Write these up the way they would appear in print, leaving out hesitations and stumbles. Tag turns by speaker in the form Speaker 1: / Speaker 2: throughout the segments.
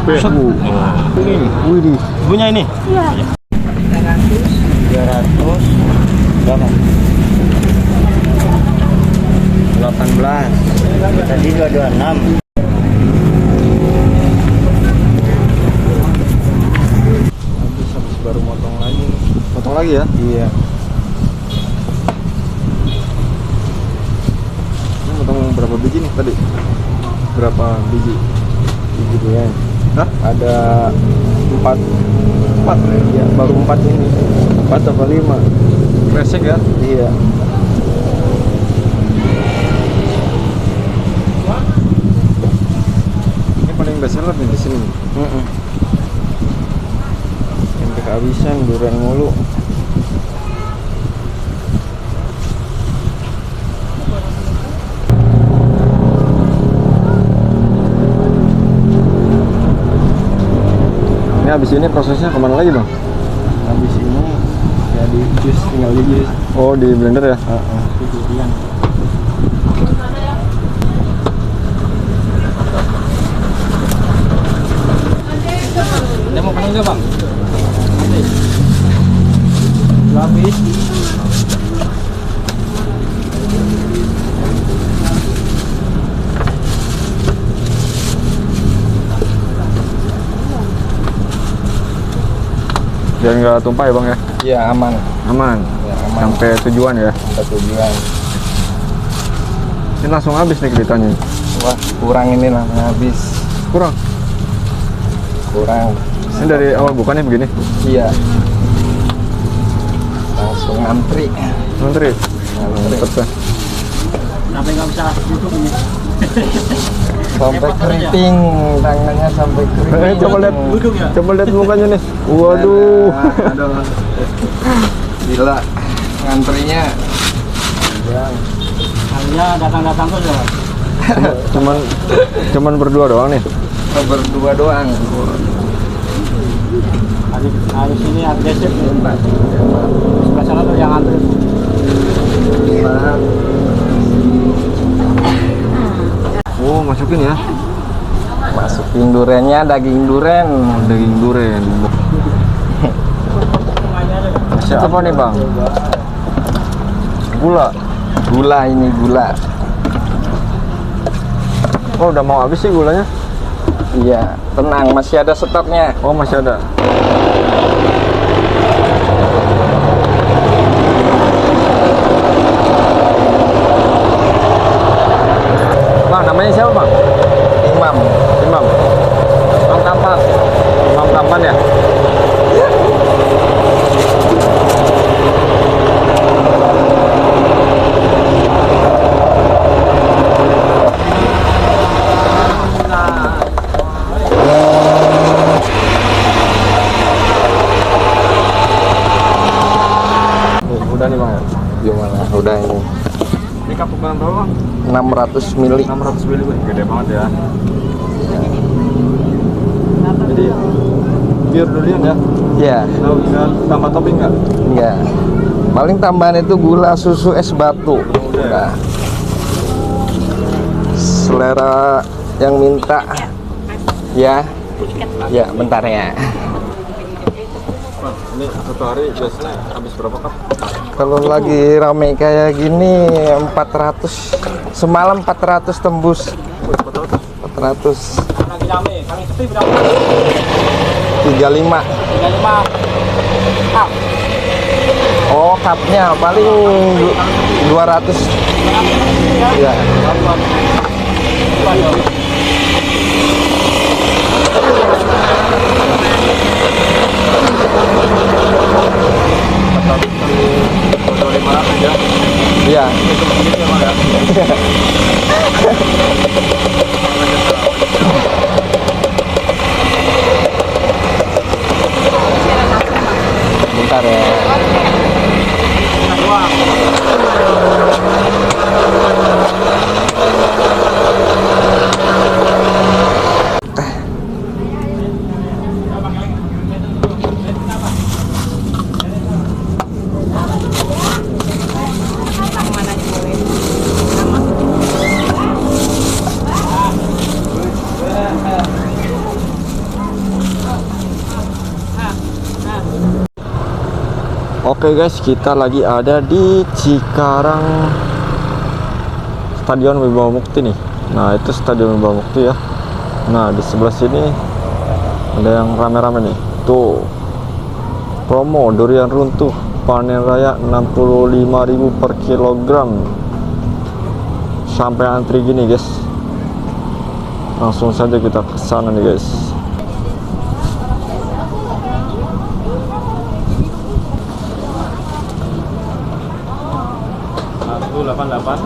Speaker 1: PU. Ini, wih, punya ini.
Speaker 2: Iya.
Speaker 1: 300 berapa? 18. Tadi 226. Habis baru motong lagi. Potong lagi ya? Iya. Ini motong berapa biji nih tadi? Berapa biji? Biji ya. Hah? Ada 4 ya, baru 4 ini. 4 atau 5. Kresek ya? Iya. Ini paling bestseller nih di sini. Sampai kehabisan durian mulu. Ini habis ini prosesnya kemana lagi bang?
Speaker 2: Habis ini ya di jus, tinggal di jus.
Speaker 1: Oh di blender ya?
Speaker 2: Durian. Ada mau penuh nggak bang? Habis.
Speaker 1: Biar nggak tumpah ya bang ya?
Speaker 2: Iya aman.
Speaker 1: Aman?
Speaker 2: Ya, aman.
Speaker 1: Sampai tujuan ya?
Speaker 2: Sampai tujuan.
Speaker 1: Ini langsung habis nih kelihatannya.
Speaker 2: Wah kurang ini lah habis.
Speaker 1: Kurang?
Speaker 2: Kurang.
Speaker 1: Ini dari awal bukannya begini?
Speaker 2: Iya. Langsung ngantri.
Speaker 1: Menteri? Mantep ya?
Speaker 2: Sampai nggak bisa YouTube ini. Sampai keriting, tangannya sampai keriting.
Speaker 1: Coba lihat mukanya nih. Waduh.
Speaker 2: Aduh. Gila, ngantrinya. Hanya datang-datang tuh ya.
Speaker 1: Cuman berdua doang nih.
Speaker 2: Berdua doang. Hari sini agresif nih. Sebelah sana tuh yang antri.
Speaker 1: Oh masukin ya?
Speaker 2: Masukin durennya, daging duren.
Speaker 1: Daging duren. Siapa nih bang? Gula.
Speaker 2: Gula ini gula.
Speaker 1: Oh udah mau habis sih gulanya?
Speaker 2: Iya, tenang masih ada stoknya.
Speaker 1: Oh masih ada. Bang namanya siapa bang?
Speaker 2: Imam.
Speaker 1: Imam.
Speaker 2: Bang Tampan.
Speaker 1: Imam Tampan ya? Udah nih bang ya?
Speaker 2: Gimana? Udah ini.
Speaker 1: Ini kapuk berapa bang?
Speaker 2: 600 mili.
Speaker 1: 600 mili bang, gede banget ya. Jadi biar durian ya?
Speaker 2: Ya,
Speaker 1: Nah, bisa tambah topping nggak?
Speaker 2: enggak. Paling tambahan itu gula, susu, es batu. Udah. Selera yang minta. Ya. Ya, bentar ya.
Speaker 1: Bang, ini satu hari biasanya habis berapa cup?
Speaker 2: Kalau lagi rame kayak gini 400. Semalam 400 tembus. 400.
Speaker 3: Lagi rame, kali sepi berapa?
Speaker 2: 35.
Speaker 3: 35 cup.
Speaker 2: Oh, cupnya paling 200. Ya. Iya. Bentar ya.
Speaker 1: Oke guys, kita lagi ada di Cikarang Stadion Wibawa Mukti nih. Nah, itu Stadion Wibawa Mukti ya. Nah, di sebelah sini ada yang rame-rame nih. Tuh. Promo durian runtuh panen raya 65.000 per kilogram. Sampai antri gini, guys. Langsung saja kita ke sana nih, guys.
Speaker 2: 88.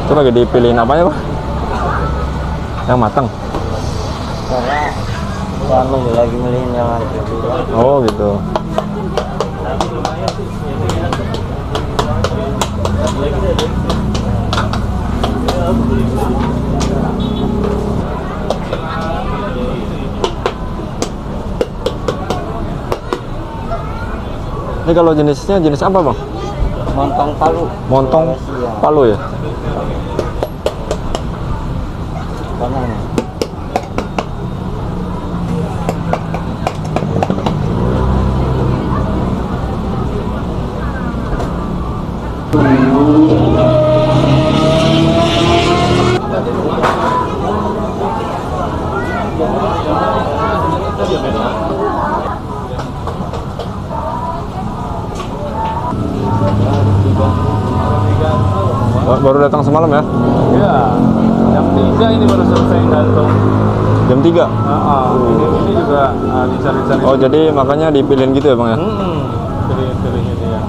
Speaker 1: Itu lagi dipilihin apa ya, Pak? Yang matang.
Speaker 2: Karena kami lagi milihin yang antri dulu.
Speaker 1: Oh, gitu. Ini kalau jenisnya jenis apa, Bang?
Speaker 2: Montong Palu.
Speaker 1: Montong Palu ya?
Speaker 2: Mana?
Speaker 1: Baru datang semalam ya?
Speaker 3: Iya. Jam 3 ini baru selesai gantung.
Speaker 1: Jam 3?
Speaker 3: Ini juga dicari-cari.
Speaker 1: Oh, jadi makanya dipilihin gitu ya, Bang ya?
Speaker 3: Pilih-pilihnya dia.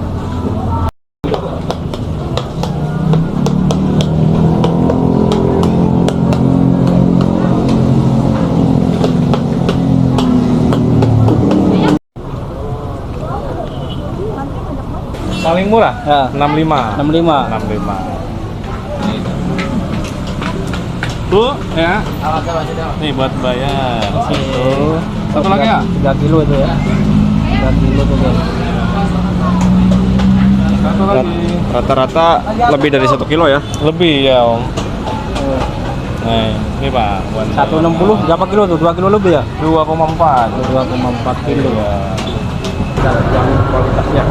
Speaker 3: Paling murah?
Speaker 2: Ya.
Speaker 3: 65.
Speaker 2: 65.
Speaker 3: 65. Bu, ya. Nih buat bayar. Satu lagi ya?
Speaker 2: 3 kilo itu ya. 3 kilo tuh guys.
Speaker 3: Satu lagi.
Speaker 1: Rata-rata lebih dari 1 kilo ya?
Speaker 3: Lebih ya Om. Nih, ini Pak. Buat
Speaker 2: 160 berapa kilo tuh? 2 kilo lebih ya?
Speaker 3: 2,4.
Speaker 2: 2,4 kilo
Speaker 3: Ya.
Speaker 2: Yang kualitasnya.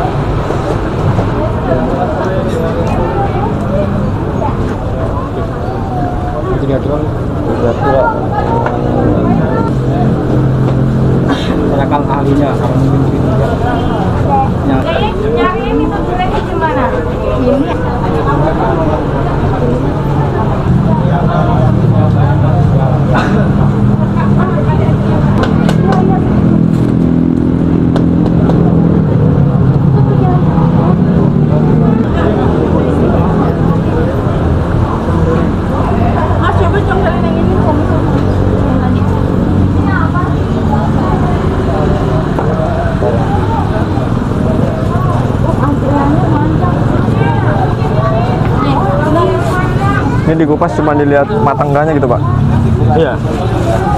Speaker 2: Tiga kilo. Tanyakan ahlinya kalau mungkin begitu ya.
Speaker 4: Yang ini tuh tulangnya gimana? Ini. Mas, coba cobain yang ini sama yang tadi. Ini apa? Antriannya mantap.
Speaker 1: Ini dikupas cuma dilihat matang enggaknya gitu, Pak?
Speaker 2: Iya.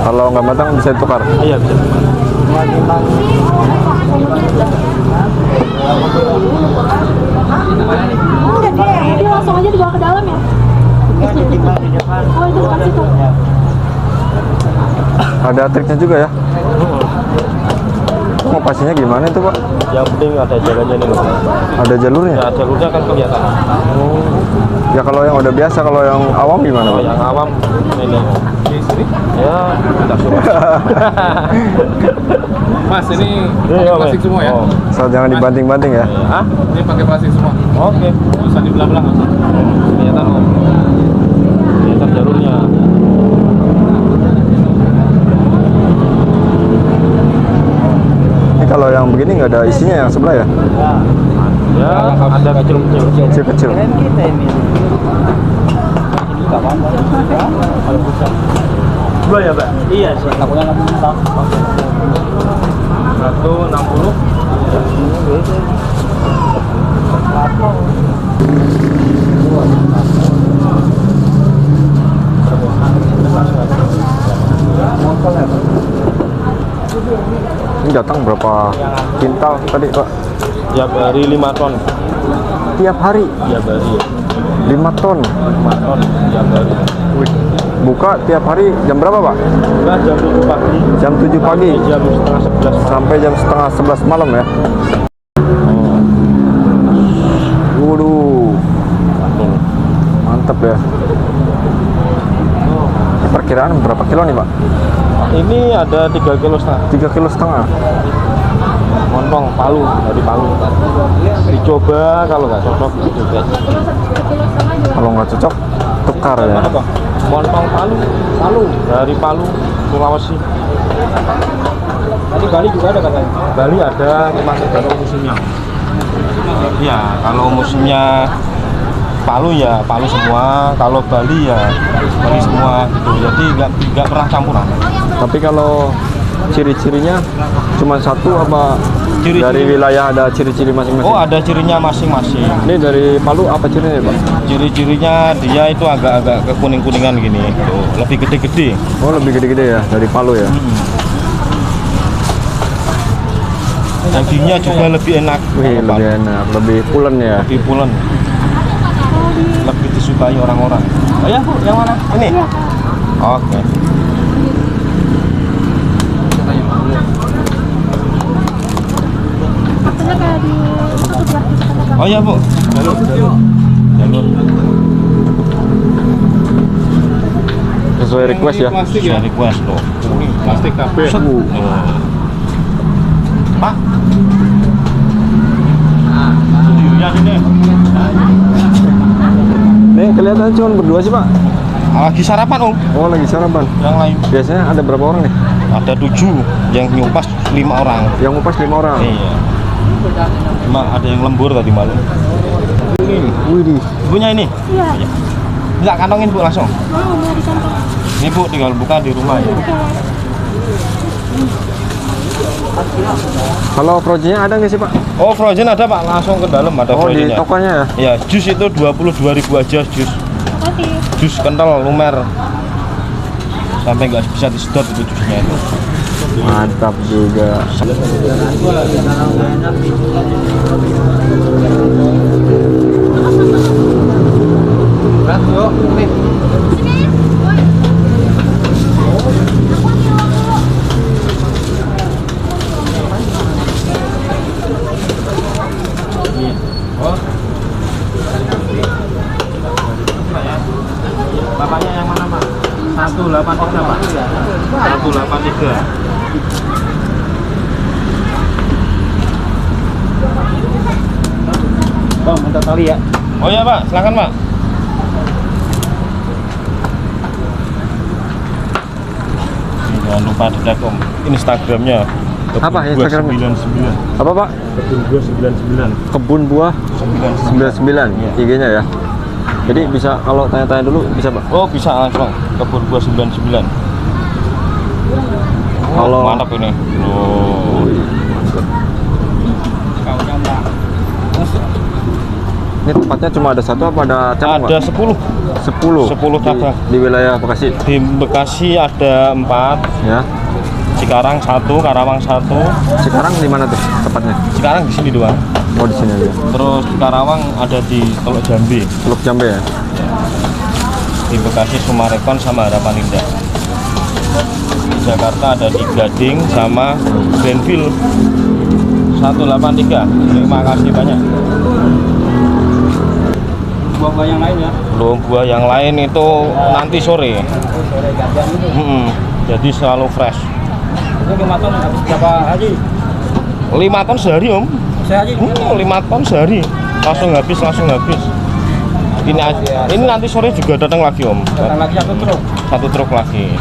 Speaker 1: Kalau nggak matang bisa ditukar?
Speaker 2: Iya bisa.
Speaker 4: Udah dia langsung aja dibawa ke dalam ya? Oh, itu dekat situ.
Speaker 1: Ada triknya juga ya? Ngopasinya gimana itu, Pak?
Speaker 2: Yang penting ada jalannya nih.
Speaker 1: Ada jalurnya?
Speaker 2: Ya jalurnya kan kelihatan.
Speaker 1: Ya kalau yang udah biasa, kalau yang awam gimana, Pak?
Speaker 2: Yang awam ini. Ya, tidak suka.
Speaker 3: Mas, ini
Speaker 2: Iya,
Speaker 3: pakai plastik semua ya?
Speaker 2: Oh.
Speaker 1: Asal jangan dibanting-banting ya?
Speaker 2: Hah?
Speaker 3: Ini pakai plastik semua.
Speaker 2: Oke.
Speaker 3: Nggak usah di belah-belah. Nggak usah.
Speaker 2: Kelihatan Om. Kelihatan jalurnya.
Speaker 1: Ini kalau yang begini nggak ada isinya yang sebelah ya?
Speaker 2: Ya, ada kecil-kecil.
Speaker 1: Kecil-kecil.
Speaker 2: Kita ini. Ini enggak apa-apa. Kalau bisa. Dua ya, Pak? Iya, sih. Takutnya nanti mentah.
Speaker 3: 160.
Speaker 1: Ini datang berapa kintal tadi Pak?
Speaker 3: Tiap hari 5 ton.
Speaker 1: Tiap hari
Speaker 3: Tiap hari
Speaker 1: 5 ton.
Speaker 3: 5 ton tiap hari.
Speaker 1: Wih. Buka tiap hari jam berapa Pak?
Speaker 3: Buka jam 7 pagi.
Speaker 1: Jam 7 pagi
Speaker 3: Jam setengah 11 malam.
Speaker 1: sampai jam setengah 11 malam ya. Waduh, mantep ya. Perkiraan berapa kilo nih Pak?
Speaker 3: Ini ada 3,5 kilo.
Speaker 1: 3,5 kilo.
Speaker 3: Montong Palu, dari Palu. Dicoba, kalau nggak cocok juga.
Speaker 1: Kalau nggak cocok tukar ya.
Speaker 3: Mana Bang? Montong Palu dari Palu, Sulawesi.
Speaker 2: Tadi Bali juga ada katanya.
Speaker 3: Bali ada, cuma tergantung musimnya. Iya, kalau musimnya Palu ya Palu semua, kalau Bali ya Bali semua gitu. Jadi nggak pernah campuran.
Speaker 1: Tapi kalau ciri-cirinya cuma satu apa
Speaker 3: Ciri-ciri.
Speaker 1: dari wilayah ada ciri-ciri masing-masing?
Speaker 3: Oh, ada cirinya masing-masing.
Speaker 1: Ini dari Palu apa cirinya Pak?
Speaker 3: Ciri-cirinya dia itu agak-agak kekuning-kuningan gini, tuh, lebih gede-gede.
Speaker 1: Oh lebih gede-gede ya dari Palu ya.
Speaker 3: Dagingnya juga lebih enak.
Speaker 1: Wih
Speaker 3: kalau
Speaker 1: lebih
Speaker 3: Palu.
Speaker 1: enak, lebih pulen ya.
Speaker 3: Lebih pulen. Lebih disukai orang-orang. Oh ya Bu, yang mana? Ini? Oke.
Speaker 4: Maksudnya kayak di fotografi sekarang.
Speaker 3: Oh ya Bu, jalur.
Speaker 1: Sesuai request ya.
Speaker 3: Saya request tuh.
Speaker 2: Plastik kabel.
Speaker 3: Set. Pak. Studionya sini.
Speaker 1: Nih kelihatan cuma berdua sih Pak.
Speaker 3: Lagi sarapan Om.
Speaker 1: Oh lagi sarapan.
Speaker 3: Yang lain
Speaker 1: Biasanya ada berapa orang nih?
Speaker 3: ada 7, yang nyupas 5 orang.
Speaker 1: Yang ngupas 5 orang.
Speaker 3: Iya. Cuma ada yang lembur tadi malam.
Speaker 1: Wih di.
Speaker 3: Punya ini?
Speaker 4: Iya.
Speaker 3: Bisa kantongin Bu langsung.
Speaker 4: Mau di kantong.
Speaker 3: Ini Bu tinggal buka di rumah ya.
Speaker 4: Oke.
Speaker 1: Kalau frozennya ada nggak sih Pak?
Speaker 3: Oh frozen ada Pak, langsung ke dalam ada
Speaker 1: Oh di
Speaker 3: frozennya.
Speaker 1: tokonya ya.
Speaker 3: Ya jus itu 22.000 aja jus.
Speaker 4: Oke.
Speaker 3: Jus kental lumer. Sampai nggak bisa disedot itu jusnya itu.
Speaker 1: Mantap juga.
Speaker 3: Bapaknya yang mana Pak? 183 Pak. 183.
Speaker 2: Bang, minta tali ya.
Speaker 3: Oh ya Pak, silakan Pak. Jangan lupa dicek Om Instagramnya.
Speaker 1: Apa Instagramnya?
Speaker 3: 99.
Speaker 1: Apa Pak?
Speaker 3: Kebun Buah 99.
Speaker 1: Kebun Buah 99
Speaker 3: Iya.
Speaker 1: IG-nya ya. Jadi bisa kalau tanya-tanya dulu bisa Pak.
Speaker 3: Oh bisa langsung Kebun Buah 99.
Speaker 1: Kalau-
Speaker 3: mantap ini. Oh.
Speaker 1: Ini tempatnya cuma ada satu apa ada cabang
Speaker 3: Ada
Speaker 1: Pak?
Speaker 3: 10.
Speaker 1: 10
Speaker 3: cabang.
Speaker 1: di wilayah Bekasi
Speaker 3: Di Bekasi ada 4,
Speaker 1: ya.
Speaker 3: Cikarang 1, Karawang 1.
Speaker 1: Sekarang di mana tuh tepatnya?
Speaker 3: Cikarang di sini doang.
Speaker 1: Oh di sini aja.
Speaker 3: Terus di Karawang ada di Teluk Jambi.
Speaker 1: Teluk Jambe ya.
Speaker 3: Di Bekasi Sumarekon sama Harapan Indah. Di Jakarta ada di Gading sama Greenfield 183. Terima kasih banyak.
Speaker 2: Buah-buah yang lain ya.
Speaker 3: Belum buah yang lain itu nanti sore. Jadi selalu fresh.
Speaker 2: Itu 5 ton habis berapa haji?
Speaker 3: 5 ton sehari Om.
Speaker 2: Saya haji.
Speaker 3: 5 ton sehari. Langsung habis. Ini nanti sore juga datang lagi Om.
Speaker 2: Datang lagi 1 truk.
Speaker 3: 1 truk lagi.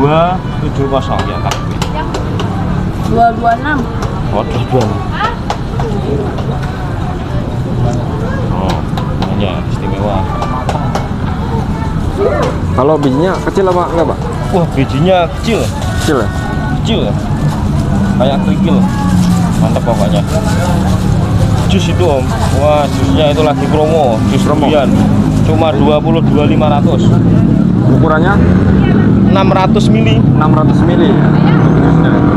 Speaker 3: 270 ya Kak.
Speaker 4: 226.
Speaker 3: Oh, 22. Oh, ya istimewa.
Speaker 1: Kalau bijinya kecil apa enggak Pak?
Speaker 3: Wah, bijinya kecil.
Speaker 1: Kecil ya.
Speaker 3: Kecil. Kayak kerikil. Mantap pokoknya. jus itu Om. Wah, jusnya itu lagi promo, jus durian. Cuma 22.500.
Speaker 1: Ukurannya
Speaker 3: 600 mili.
Speaker 1: 600 mili ya. Untuk jusnya.